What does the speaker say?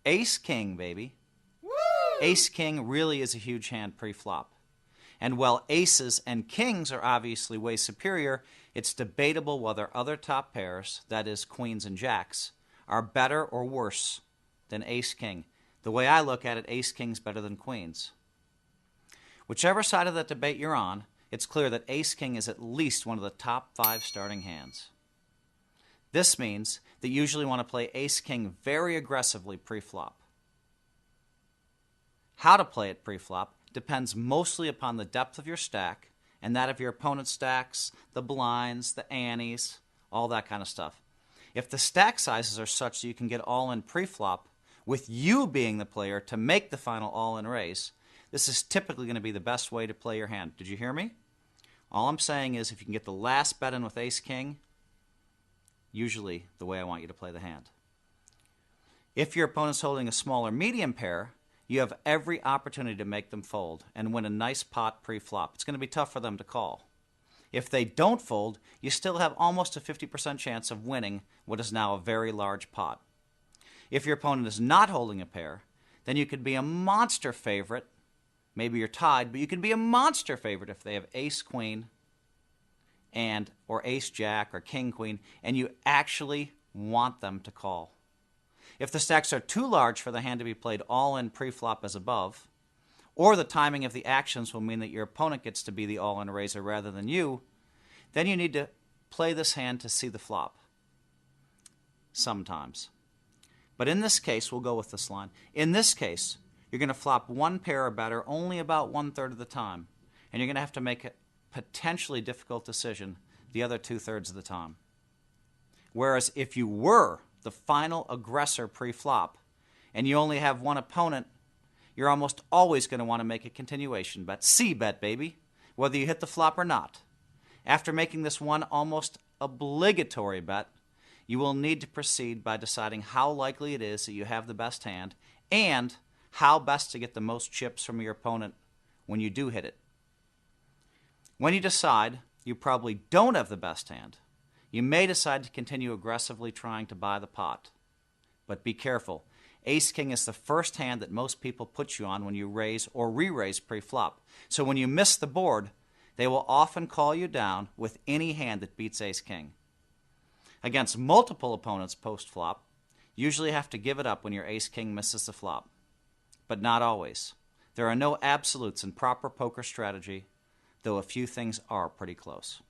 Ace King, baby. Woo! Ace King really is a huge hand pre-flop. And while aces and kings are obviously way superior, it's debatable whether other top pairs, that is queens and jacks, are better or worse than Ace King. The way I look at it, Ace King's better than queens. Whichever side of that debate you're on, it's clear that Ace King is at least one of the top 5 starting hands. This means that you usually want to play Ace King very aggressively pre-flop. How to play it pre-flop depends mostly upon the depth of your stack and that of your opponent's stacks, the blinds, the antes, all that kind of stuff. If the stack sizes are such that you can get all-in pre-flop, with you being the player to make the final all-in raise, this is typically going to be the best way to play your hand. Did you hear me? All I'm saying is if you can get the last bet in with Ace King, usually the way I want you to play the hand. If your opponent's holding a smaller medium pair, you have every opportunity to make them fold and win a nice pot pre-flop. It's going to be tough for them to call. If they don't fold, you still have almost a 50% chance of winning what is now a very large pot. If your opponent is not holding a pair, then you could be a monster favorite. Maybe you're tied, but you can be a monster favorite if they have ace queen and or ace jack or king queen, and you actually want them to call. If the stacks are too large for the hand to be played all-in pre-flop as above, or the timing of the actions will mean that your opponent gets to be the all-in raiser rather than you, then you need to play this hand to see the flop. Sometimes. But in this case, we'll go with this line. In this case, you're going to flop one pair or better only about 1/3 of the time, and you're going to have to make a potentially difficult decision the other 2/3 of the time. Whereas if you were the final aggressor pre-flop and you only have one opponent, you're almost always going to want to make a continuation bet. C-bet, baby, whether you hit the flop or not. After making this one almost obligatory bet, you will need to proceed by deciding how likely it is that you have the best hand and how best to get the most chips from your opponent when you do hit it. When you decide you probably don't have the best hand, you may decide to continue aggressively trying to buy the pot. But be careful. Ace King is the first hand that most people put you on when you raise or re-raise pre-flop. So when you miss the board, they will often call you down with any hand that beats Ace King. Against multiple opponents post-flop, you usually have to give it up when your Ace King misses the flop. But not always. There are no absolutes in proper poker strategy, though a few things are pretty close.